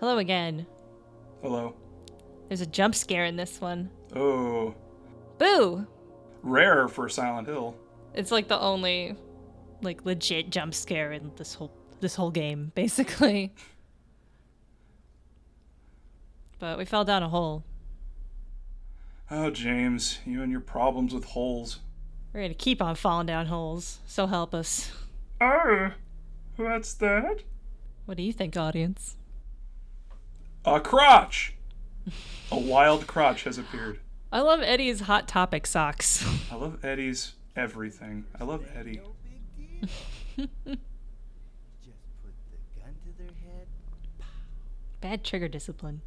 Hello again. Hello. There's a jump scare in this one. Oh. Boo! Rare for Silent Hill. It's like the only, like, legit jump scare in this whole game, basically. But we fell down a hole. Oh, James, you and your problems with holes. We're gonna keep on falling down holes, so help us. Oh, what's that? What do you think, audience? A crotch! A wild crotch has appeared. I love Eddie's Hot Topic socks. I love Eddie's everything. I love Eddie. Just put the gun to their head. Bad trigger discipline.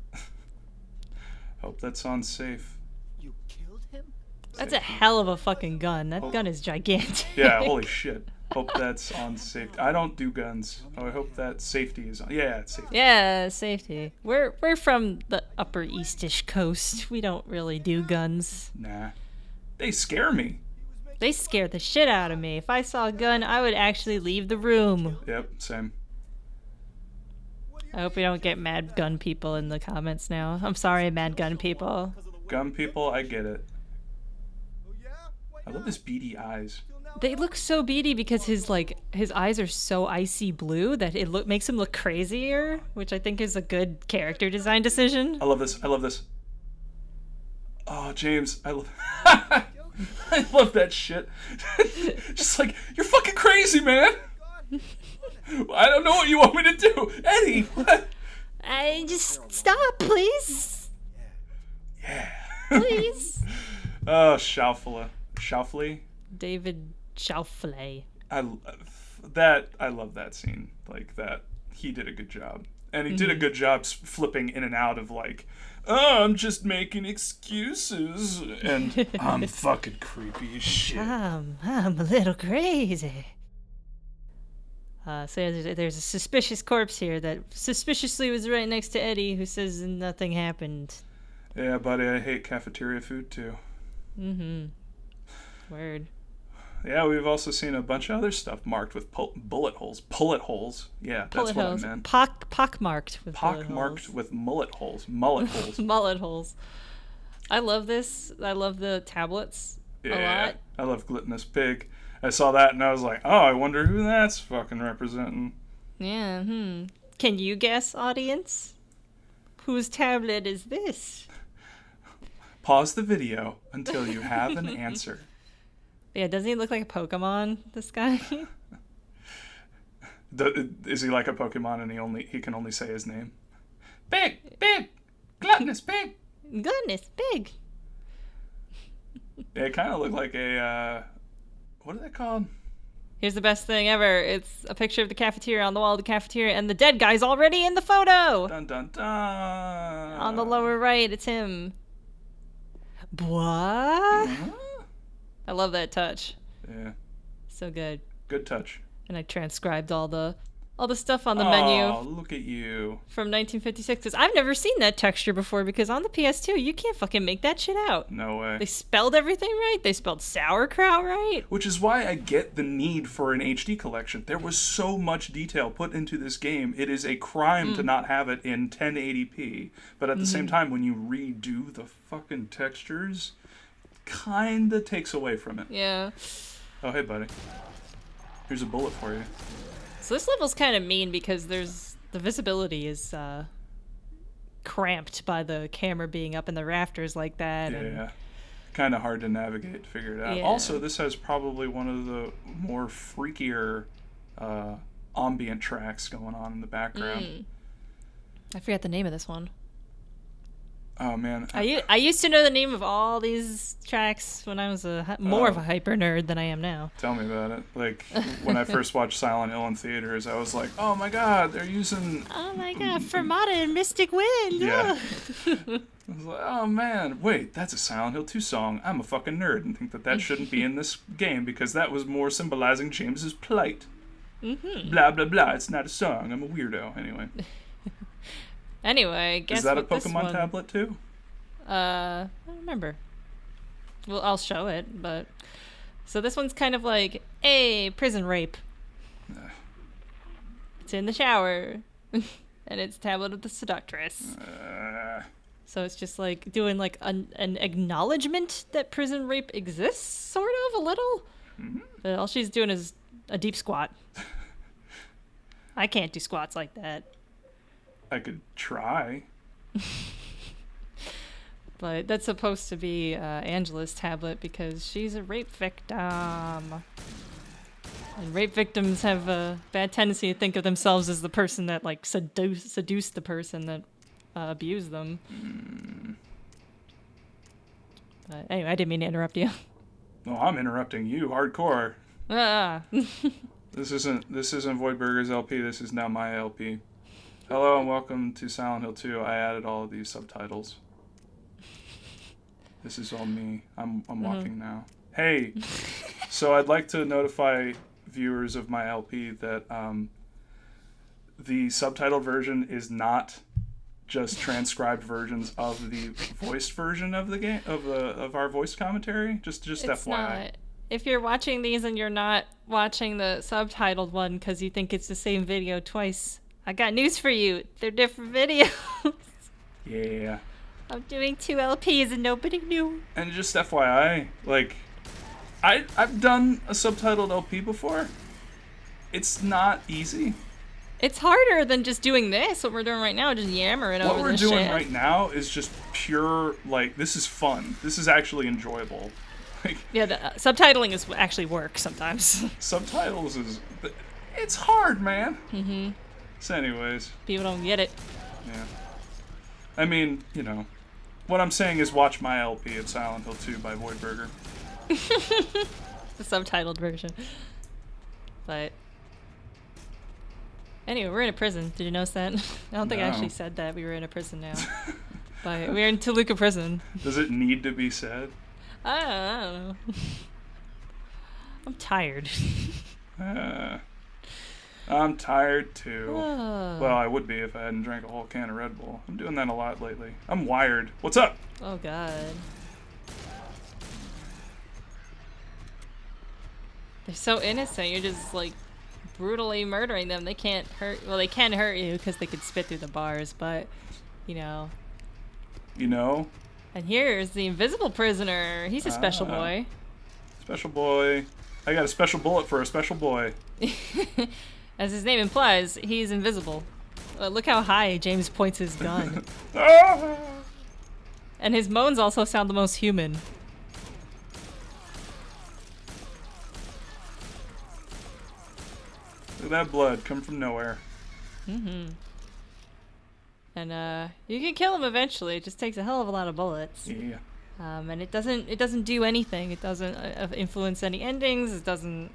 Hope that's on safe. You killed him? That's a hell of a fucking gun. That gun is gigantic. Yeah, holy shit. Hope that's on safety. I don't do guns. Oh, I hope that safety is on. Yeah, it's safety. Yeah, safety. We're from the Upper Eastish coast. We don't really do guns. Nah. They scare me. They scared the shit out of me. If I saw a gun, I would actually leave the room. Yep, same. I hope we don't get mad gun people in the comments now. I'm sorry, mad gun people. Gun people, I get it. I love his beady eyes. They look so beady because his eyes are so icy blue that it makes him look crazier, which I think is a good character design decision. I love this. I love this. Oh, James, I love I love that shit. Just like, you're fucking crazy, man. I don't know what you want me to do. Eddie, what? I just stop, please. Yeah. Please. Oh, Schaufley. David Schaufley. I love that scene. Like that, he did a good job, and he did a good job flipping in and out of like, oh, I'm just making excuses, and I'm fucking creepy as shit. I'm a little crazy. So there's a suspicious corpse here that suspiciously was right next to Eddie, who says nothing happened. Yeah, buddy, I hate cafeteria food too. Mm-hmm. Word. Yeah, we've also seen a bunch of other stuff marked with bullet holes. Pullet holes. Yeah, that's what I meant. Pockmarked with bullet Pockmarked holes. with mullet holes. Mullet holes. Mullet holes. I love this. I love the tablets a lot. I love Glutinous Pig. I saw that and I was like, oh, I wonder who that's fucking representing. Yeah, Can you guess, audience? Whose tablet is this? Pause the video until you have an answer. Yeah, doesn't he look like a Pokemon, this guy? Is he like a Pokemon and he can only say his name? Big, gluttonous pig. Goodness, big. Yeah, it kind of looked like a, what are they called? Here's the best thing ever. It's a picture of the cafeteria on the wall of the cafeteria, and the dead guy's already in the photo! Dun, dun, dun. On the lower right, it's him. What? I love that touch. Yeah. So good. Good touch. And I transcribed all the stuff on the menu. Oh, look at you. From 1956, because I've never seen that texture before, because on the PS2, you can't fucking make that shit out. No way. They spelled everything right. They spelled sauerkraut right. Which is why I get the need for an HD collection. There was so much detail put into this game. It is a crime to not have it in 1080p. But at the same time, when you redo the fucking textures, kinda takes away from it. Yeah. Oh, hey, buddy. Here's a bullet for you. So this level's kind of mean because the visibility is cramped by the camera being up in the rafters like that. Yeah. Kind of hard to navigate, figure it out. Yeah. Also, this has probably one of the more freakier ambient tracks going on in the background. I forget the name of this one. Oh, man. I used to know the name of all these tracks when I was more of a hyper nerd than I am now. Tell me about it. Like, when I first watched Silent Hill in theaters, I was like, oh my god, they're using... Oh my god, Fermata and Mystic Wind! Yeah. I was like, oh man, wait, that's a Silent Hill 2 song. I'm a fucking nerd and think that shouldn't be in this game because that was more symbolizing James's plight. Blah, blah, blah. It's not a song. I'm a weirdo. Anyway. Anyway, guess Is that what a this Pokemon one... tablet too? I don't remember. Well, I'll show it, but... So this one's kind of like, hey, prison rape. It's in the shower. and it's Tablet of the Seductress. Uh, So it's just like doing like an acknowledgement that prison rape exists, sort of, a little. But all she's doing is a deep squat. I can't do squats like that. I could try. But that's supposed to be Angela's tablet because she's a rape victim. And rape victims have a bad tendency to think of themselves as the person that like seduced the person that abused them. But anyway, I didn't mean to interrupt you. No, I'm interrupting you hardcore. Ah. This isn't Voidburger's LP. This is now my LP. Hello and welcome to Silent Hill 2. I added all of these subtitles. This is all me. I'm walking now. Hey, so I'd like to notify viewers of my LP that the subtitled version is not just transcribed versions of the voiced version of the game of our voice commentary. Just It's FYI. not. If you're watching these and you're not watching the subtitled one because you think it's the same video twice, I got news for you. They're different videos. Yeah. I'm doing 2 LPs and nobody knew. And just FYI, like, I've done a subtitled LP before. It's not easy. It's harder than just doing this, what we're doing right now, just yammering What over we're this doing shit. right now is just pure, like, this is fun. This is actually enjoyable. Like, Yeah, the subtitling is actually work sometimes. subtitles is, it's hard, man. Mm-hmm. So anyways, People don't get it. yeah. I mean, you know, what I'm saying is watch my LP of Silent Hill 2 by Voidburger. The subtitled version. But anyway, we're in a prison. Did you notice that? I don't think I No. actually said that. We were in a prison now. But we're in Toluca prison. Does it need to be said? I don't know. I'm tired. I'm tired too. Oh. Well, I would be if I hadn't drank a whole can of Red Bull. I'm doing that a lot lately. I'm wired. What's up? Oh god. They're so innocent. You're just like brutally murdering them. They can't hurt. Well, they can hurt you because they could spit through the bars, but you know. You know? And here's the invisible prisoner. He's a special Ah. boy. Special boy. I got a special bullet for a special boy. As his name implies, he's invisible. Look how high James points his gun. Ah! And his moans also sound the most human. Look at that blood come from nowhere. And you can kill him eventually. It just takes a hell of a lot of bullets. Yeah. And it doesn't do anything. It doesn't influence any endings. It doesn't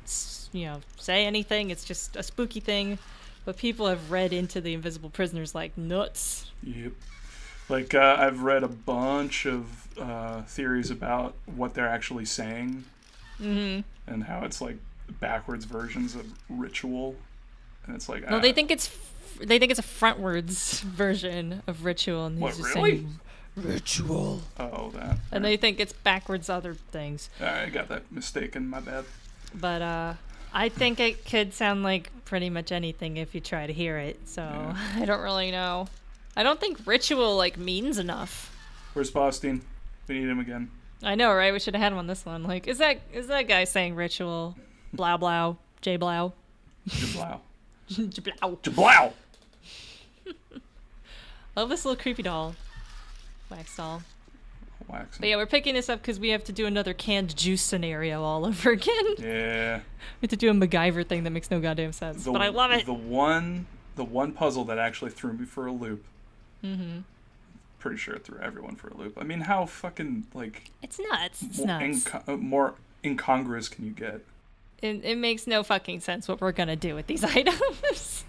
say anything. It's just a spooky thing. But people have read into the invisible prisoners like nuts. Yep. Like, I've read a bunch of theories about what they're actually saying. And how it's like backwards versions of ritual. And it's like, No, they think it's a frontwards version of ritual. And he's What, just really? saying ritual. oh, that. And they think it's backwards other things. I got that mistaken, my bad. But I think it could sound like pretty much anything if you try to hear it. So I don't really know. I don't think ritual like means enough. Where's Boston? We need him again. I know, right? We should have had him on this one. Like, is that guy saying ritual? Blow blow. J blow. Jablow. Jablow. Jablow! Love this little creepy doll. Wax doll. Waxing. But yeah, we're picking this up because we have to do another canned juice scenario all over again. Yeah. We have to do a MacGyver thing that makes no goddamn sense. But I love it. The one puzzle that actually threw me for a loop. Pretty sure it threw everyone for a loop. I mean, how fucking, like, It's nuts. It's more, nuts. more incongruous can you get? It makes no fucking sense what we're gonna do with these items.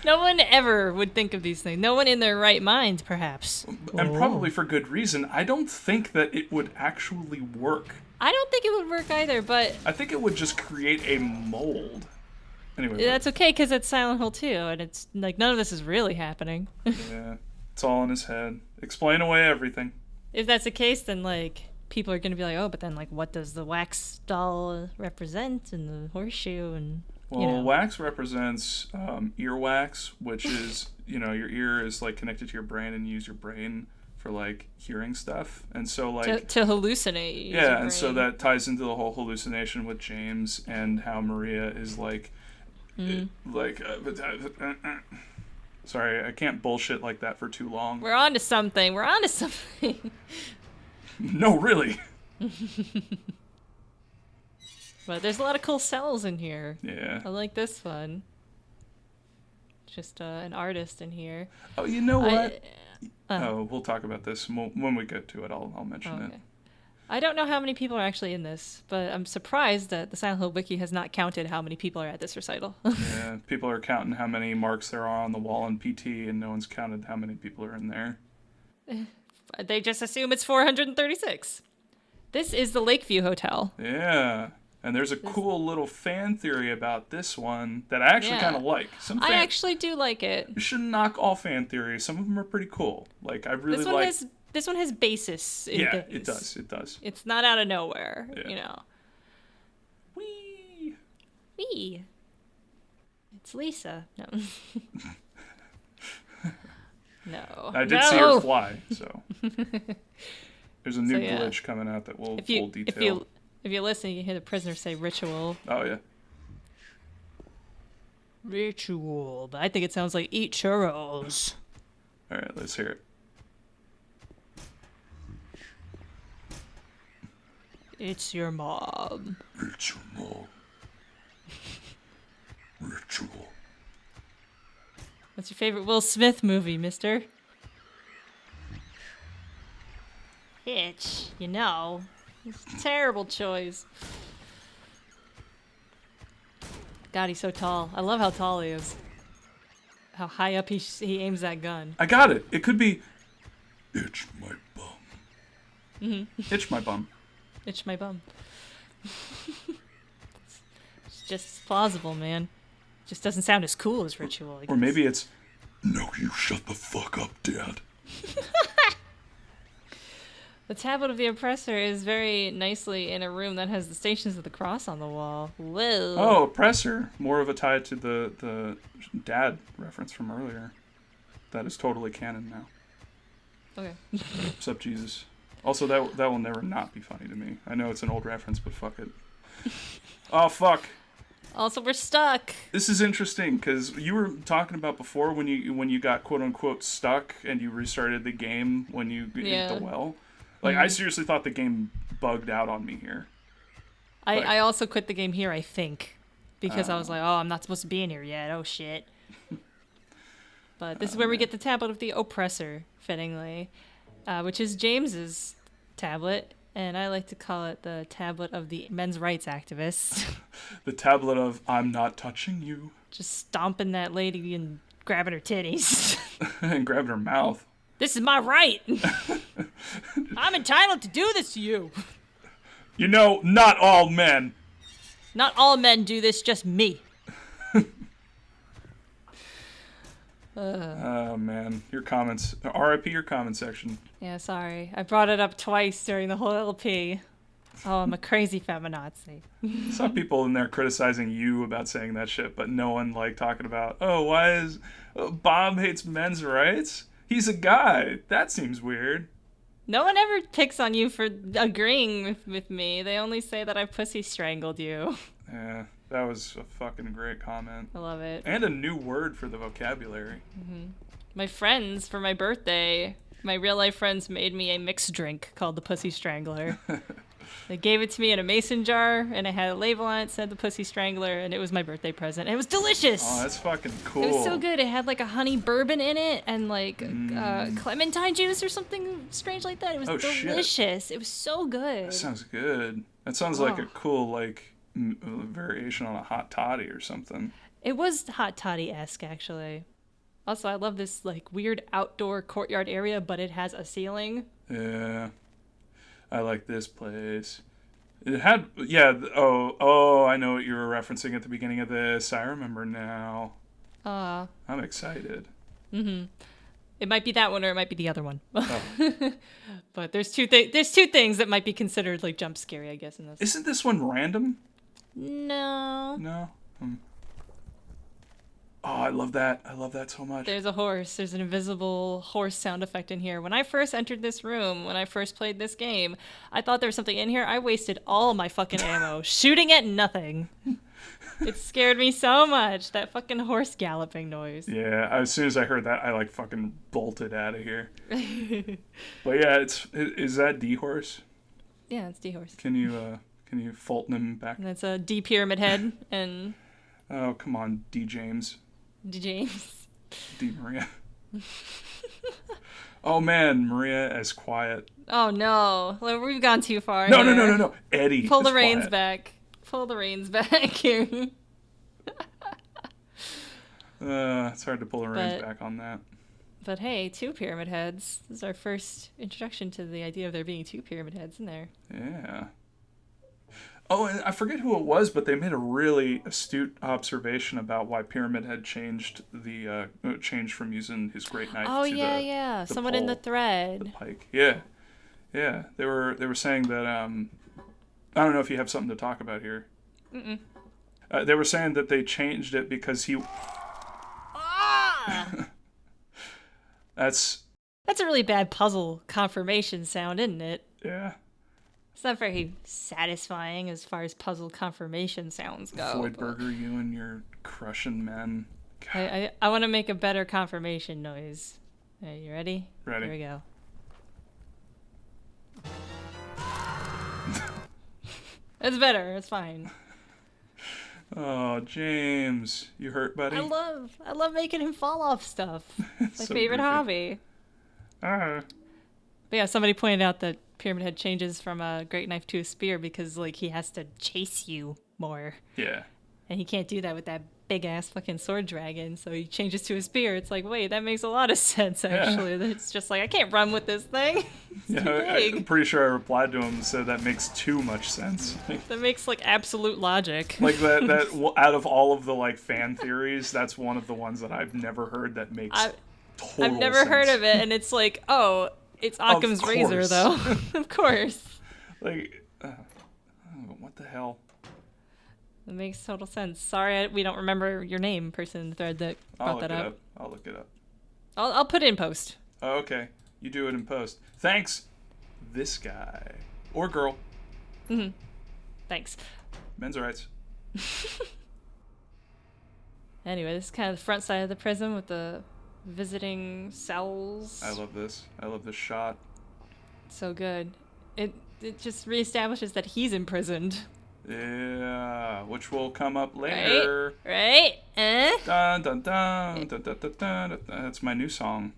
No one ever would think of these things. No one in their right mind, perhaps. And probably for good reason. I don't think that it would actually work. I don't think it would work either, but I think it would just create a mold. Anyway, that's okay because it's Silent Hill 2, and it's like none of this is really happening. yeah, it's all in his head. Explain away everything. If that's the case, then like people are gonna be like, oh, but then like what does the wax doll represent and the horseshoe and Well, you know. wax represents earwax, which is, your ear is like connected to your brain and you use your brain for like hearing stuff. And so like To hallucinate. You use your yeah, and so brain. that ties into the whole hallucination with James and how Maria is like sorry, I can't bullshit like that for too long. We're on to something. We're on to something. No, really. But there's a lot of cool cells in here. Yeah. I like this one. Just an artist in here. Oh, you know what? I, We'll talk about this when we get to it. I'll mention it. I don't know how many people are actually in this, but I'm surprised that the Silent Hill Wiki has not counted how many people are at this recital. Yeah, people are counting how many marks there are on the wall in PT, and no one's counted how many people are in there. They just assume it's 436. This is the Lakeview Hotel. Yeah. And there's a cool little fan theory about this one that I actually kind of like. I actually do like it. You shouldn't knock all fan theories. Some of them are pretty cool. Like, I really like... This one has basis in things. It does. It does. It's not out of nowhere, Yeah. Wee. Wee. It's Lisa. No. No. I did see her fly, so... There's a new glitch coming out that will full detail. If you listen, you can hear the prisoner say ritual. Oh, yeah. Ritual. But I think it sounds like eat churros. All right, let's hear it. It's your mom. It's your mom. Ritual. What's your favorite Will Smith movie, mister? Hitch, It's a terrible choice. God, he's so tall. I love how tall he is. How high up he aims that gun. I got it. It could be... Itch my bum. Mm-hmm. Itch my bum. Itch my bum. It's just plausible, man. Just doesn't sound as cool as Ritual. Or maybe it's... No, you shut the fuck up, Dad. The tablet of the oppressor is very nicely in a room that has the Stations of the Cross on the wall. Whoa. Oh, oppressor. More of a tie to the dad reference from earlier. That is totally canon now. Okay. Except Jesus. Also, that will never not be funny to me. I know it's an old reference, but fuck it. Oh, fuck. Also, we're stuck. This is interesting, because you were talking about before when you got quote-unquote stuck and you restarted the game when you hit the well. Like, I seriously thought the game bugged out on me here. I also quit the game here, I think. Because I was like, oh, I'm not supposed to be in here yet. Oh, shit. But this is where we get the tablet of the oppressor, fittingly. Which is James's tablet. And I like to call it the tablet of the men's rights activist. The tablet of, I'm not touching you. Just stomping that lady and grabbing her titties. And grabbing her mouth. This is my right. I'm entitled to do this to you. You know, not all men. Not all men do this, just me. Oh, man. Your comments. RIP your comment section. Yeah, sorry. I brought it up twice during the whole LP. Oh, I'm a crazy feminazi. Some people in there criticizing you about saying that shit, but no one, like, talking about, oh, why is Bob hates men's rights? He's a guy. That seems weird. No one ever picks on you for agreeing with me. They only say that I pussy strangled you. Yeah, that was a fucking great comment. I love it. And a new word for the vocabulary. Mm-hmm. My friends, for my birthday, my real life friends made me a mixed drink called the Pussy Strangler. They gave it to me in a mason jar, and it had a label on it, said the Pussy Strangler, and it was my birthday present. It was delicious! Oh, that's fucking cool. It was so good. It had like a honey bourbon in it, and like clementine juice or something strange like that. It was delicious. Shit. It was so good. That sounds good. That sounds like a cool, like, variation on a hot toddy or something. It was hot toddy-esque, actually. Also, I love this like weird outdoor courtyard area, but it has a ceiling. Yeah. I like this place. It had, I know what you were referencing at the beginning of this. I remember now. I'm excited. Mm-hmm. It might be that one or it might be the other one. Oh. But there's two things that might be considered like jump scary, I guess, in this. Isn't this one random? No. No? Oh, I love that. I love that so much. There's a horse. There's an invisible horse sound effect in here. When I first entered this room, when I first played this game, I thought there was something in here. I wasted all my fucking ammo shooting at nothing. It scared me so much. That fucking horse galloping noise. Yeah, as soon as I heard that, I like fucking bolted out of here. But yeah, is that D horse? Yeah, it's D horse. Can you Fulton him back? And that's a D pyramid head and Oh, come on, D James. D James. D Maria. Oh man, Maria as quiet. Oh no, Well, we've gone too far. No, here. no. Eddie. Pull as the reins quiet. back. Pull the reins back here. It's hard to pull the reins But- back on that. But hey, 2 pyramid heads. This is our first introduction to the idea of there being 2 pyramid heads in there. Yeah. Oh, and I forget who it was, but they made a really astute observation about why Pyramid Head changed from using his great knife Oh to yeah. the Someone in the pole, thread. the pike. Yeah. They were saying that I don't know if you have something to talk about here. Mm-mm. They were saying that they changed it because he. Ah! That's That's a really bad puzzle confirmation sound, isn't it? yeah. It's not very satisfying as far as puzzle confirmation sounds go. Voidburger, you and your crushing men. God. I want to make a better confirmation noise. Are you ready? Ready. Here we go. It's better. It's fine. Oh, James, you hurt, buddy? I love making him fall off stuff. My So favorite goofy. hobby. Ah. But yeah, somebody pointed out that Pyramid Head changes from a great knife to a spear because like he has to chase you more, Yeah. and he can't do that with that big ass fucking sword dragon. So he changes to a spear. It's like, wait, that makes a lot of sense actually. It's just like I can't run with this thing. It's too I'm big. pretty sure I replied to him and said that makes too much sense. That makes like absolute logic. Like that out of all of the like fan theories, that's one of the ones that I've never heard that makes total I've never heard sense. of it, and it's like, oh, it's Occam's razor course. though. Of course. Like, what the hell? It makes total sense. Sorry, we don't remember your name, person in the thread that I'll brought look that it up. up. I'll look it up. I'll put it in post. Oh, okay. You do it in post. Thanks, this guy or girl. Thanks. Men's rights. Anyway, this is kind of the front side of the prison with the visiting cells. I love this. I love this shot. So good. It just reestablishes that he's imprisoned. Yeah, which will come up later. Right? Dun dun dun dun dun dun dun. Dun. That's my new song.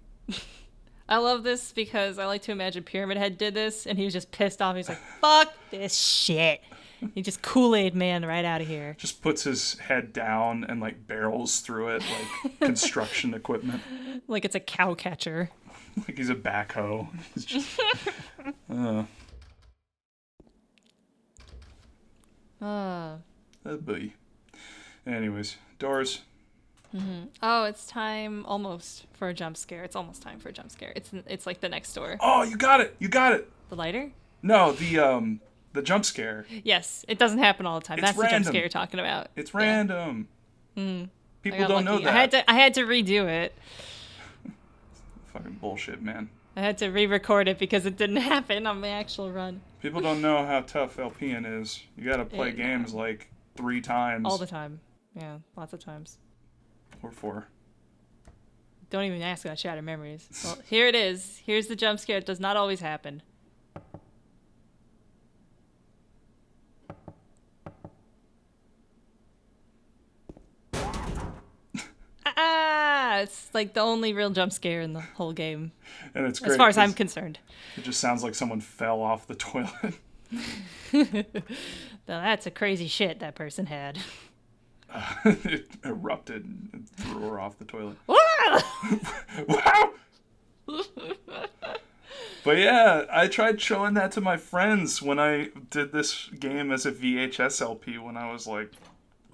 I love this because I like to imagine Pyramid Head did this and he was just pissed off. He's like, fuck this shit. He just Kool-Aid man right out of here. Just puts his head down and like barrels through it like construction equipment. Like it's a cow catcher. Like he's a backhoe. He's just, boy. Anyways, doors. Oh, it's time almost for a jump scare. It's almost time for a jump scare. It's like the next door. Oh, you got it. You got it. The lighter? No, the jump scare. Yes, it doesn't happen all the time. It's That's the jump random. scare you're talking about. It's Yeah. random. I People got don't know lucky. that. I had to redo it. Fucking bullshit, man. I had to re-record it because it didn't happen on my actual run People don't know how tough LPing is. You gotta play Yeah. games like 3 times. all the time. Yeah, lots of times. Or 4. Don't even ask about Shattered Memories. Well, here it is. Here's the jump scare. It does not always happen. It's like the only real jump scare in the whole game, And it's great. as far as I'm 'cause concerned. it just sounds like someone fell off the toilet. Now that's a crazy shit that person had. It erupted and threw her off the toilet. Ah! Wow! But yeah, I tried showing that to my friends when I did this game as a VHS LP when I was like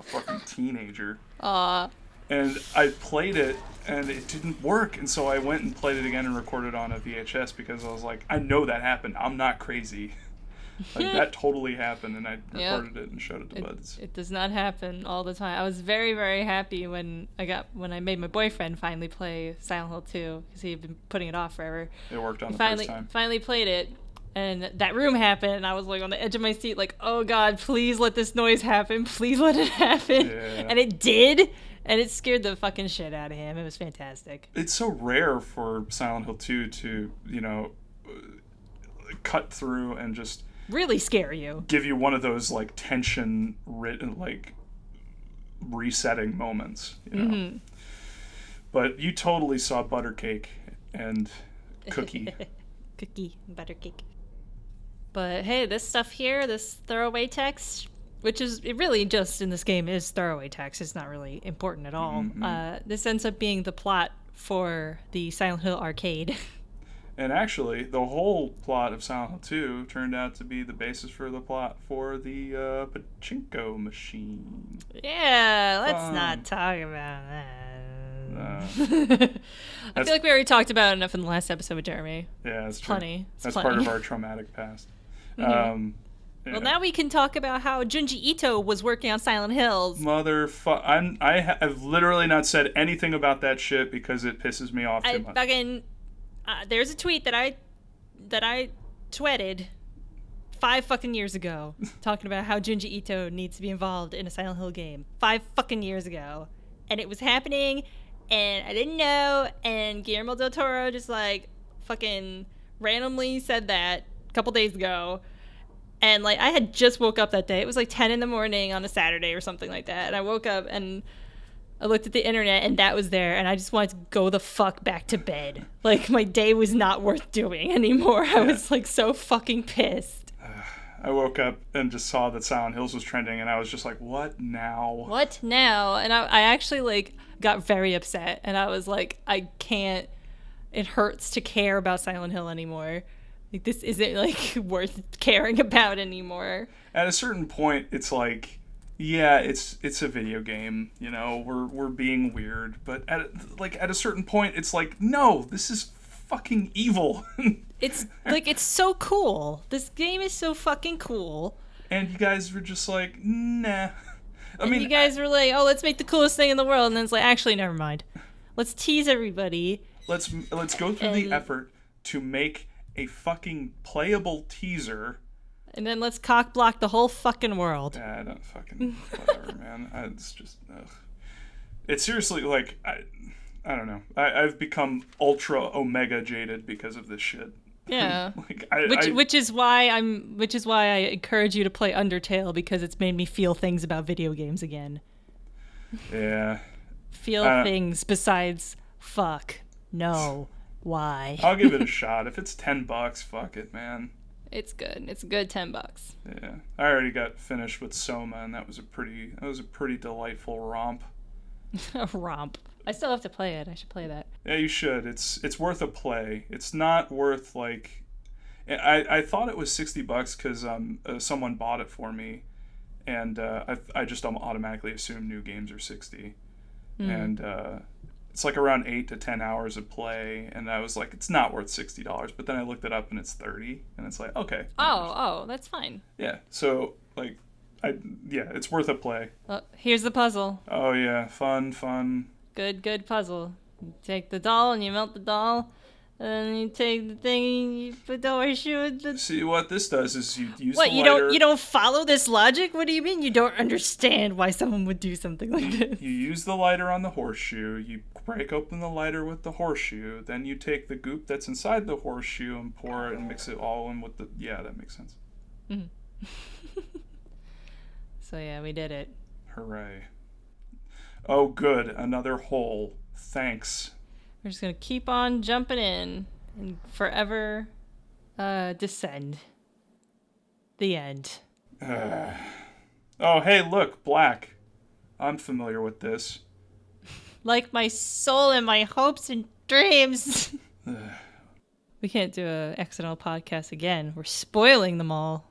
a fucking teenager. And I played it and it didn't work, and so I went and played it again and recorded on a VHS because I was like, I know that happened. I'm not crazy. Like, that totally happened, and I Yep. recorded it and showed it to buds. It does not happen all the time. I was very, very happy when I made my boyfriend finally play Silent Hill 2 because he had been putting it off forever. It worked on He the first time. finally played it, and that room happened, and I was like on the edge of my seat, like, oh god, please let this noise happen, please let it happen, Yeah. and it did, and it scared the fucking shit out of him. It was fantastic. It's so rare for Silent Hill 2 to, cut through and just Really scare you. give you one of those, like, tension, resetting moments, Mm-hmm. But you totally saw Buttercake and Cookie. Cookie, butter cake. But hey, this stuff here, this throwaway text, which is it really just in this game is throwaway text. It's not really important at all. This ends up being the plot for the Silent Hill arcade. And actually, the whole plot of Silent Hill 2 turned out to be the basis for the plot for the pachinko machine. Yeah, let's Fun. not talk about that. I That's- feel like we already talked about it enough in the last episode with Jeremy. Yeah, that's true. Plenty. It's That's plenty. part of our traumatic past. Well, now we can talk about how Junji Ito was working on Silent Hills. I've literally not said anything about that shit because it pisses me off too I much. fucking there's a tweet that I tweeted 5 fucking years ago talking about how Junji Ito needs to be involved in a Silent Hill game 5 fucking years ago, and it was happening, and I didn't know, and Guillermo del Toro just like fucking randomly said that a couple days ago. And like I had just woke up that day. It was like 10 in the morning on a Saturday or something like that. And I woke up and I looked at the internet and that was there. And I just wanted to go the fuck back to bed. Like my day was not worth doing anymore. I was like so fucking pissed. I woke up and just saw that Silent Hills was trending, and I was just like, what now? What now? And I actually like got very upset. And I was like, I can't. It hurts to care about Silent Hill anymore. Like this isn't like worth caring about anymore. At a certain point, it's like, yeah, it's a video game, we're being weird, but at a certain point, it's like, no, this is fucking evil. It's like it's so cool. This game is so fucking cool. And you guys were just like, nah. You guys were like, "Oh, let's make the coolest thing in the world," and then it's like, actually, never mind. Let's tease everybody. Let's go through the effort to make a fucking playable teaser, and then let's cock block the whole fucking world. Yeah, I don't fucking whatever, man. It's just, it's seriously like I don't know. I've become ultra omega jaded because of this shit. Yeah. Like which is why I encourage you to play Undertale, because it's made me feel things about video games again. Yeah. Feel things besides fuck. No. Why? I'll give it a shot. If it's $10, fuck it, man. It's good. It's a good $10. Yeah. I already got finished with Soma, and that was a pretty delightful romp. A romp. I still have to play it. I should play that. Yeah, you should. It's worth a play. It's not worth like. I thought it was $60 because someone bought it for me, and I just automatically assume new games are 60, and it's like around 8 to 10 hours of play, and I was like, it's not worth $60. But then I looked it up and it's 30, and it's like, okay. Oh, that's fine. Yeah. So like, it's worth a play. Here's the puzzle. Oh yeah, fun. Good puzzle. You take the doll and you melt the doll, and then you take the thing and you put the horseshoe. See, what this does is you use What, the lighter. you don't follow this logic? What do you mean you don't understand why someone would do something like this? You use the lighter on the horseshoe, you break open the lighter with the horseshoe, then you take the goop that's inside the horseshoe and pour it and mix it all in with the... Yeah, that makes sense. So yeah, we did it. Hooray. Oh, good. Another hole. Thanks. We're just gonna keep on jumping in and forever descend. The end. Oh, hey, look, black. I'm familiar with this. Like my soul and my hopes and dreams. We can't do a XNL podcast again. We're spoiling them all.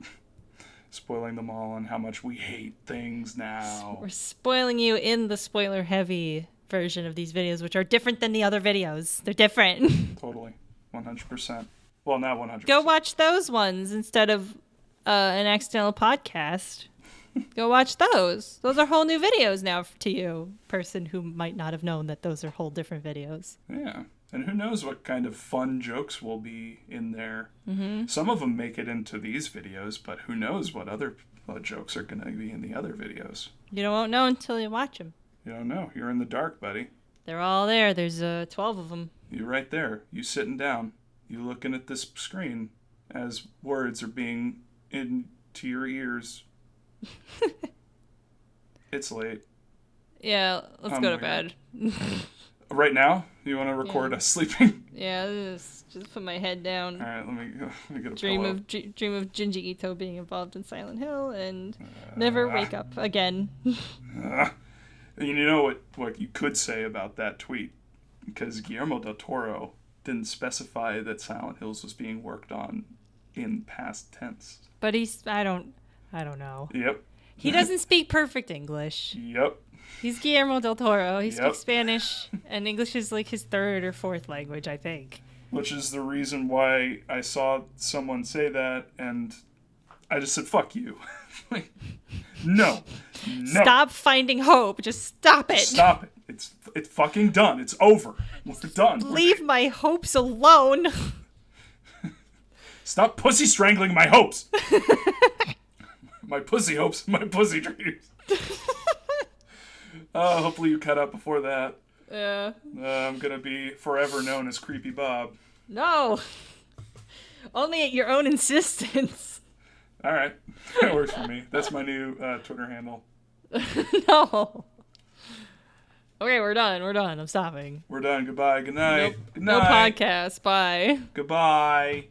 Spoiling them all and how much we hate things now. We're spoiling you in the spoiler-heavy version of these videos, which are different than the other videos. They're different. Totally. 100%. Well, not 100%. Go watch those ones instead of an accidental podcast, go watch those. Those are whole new videos now to you, person who might not have known that those are whole different videos. Yeah. And who knows what kind of fun jokes will be in there. Mm-hmm. Some of them make it into these videos, but who knows what other jokes are going to be in the other videos. You won't know until you watch them. You don't know. You're in the dark, buddy. They're all there. There's 12 of them. You right there. You sitting down. You looking at this screen as words are being into your ears. It's late. Yeah, let's go to bed. Right now? You want to record us sleeping? Yeah, just put my head down. All right, let me get a Dream pillow. of Junji Ito being involved in Silent Hill and never wake up again. You know what you could say about that tweet? Because Guillermo del Toro didn't specify that Silent Hills was being worked on in past tense. But I don't know. Yep. He doesn't speak perfect English. Yep. He's Guillermo del Toro. He Yep. speaks Spanish, and English is like his third or fourth language, I think. Which is the reason why I saw someone say that, and I just said, fuck you. Like, no. Stop finding hope. Just stop it. Stop it. It's fucking done. It's over. We're done. Leave my hopes alone. Stop pussy strangling my hopes. My pussy hopes, my pussy dreams. Hopefully you cut up before that. Yeah. I'm gonna be forever known as Creepy Bob. No. Only at your own insistence. All right, that works for me. That's my new Twitter handle. No. Okay, we're done. I'm stopping. We're done. Goodbye. Good night. Nope. Good No night. podcast. Bye. Goodbye.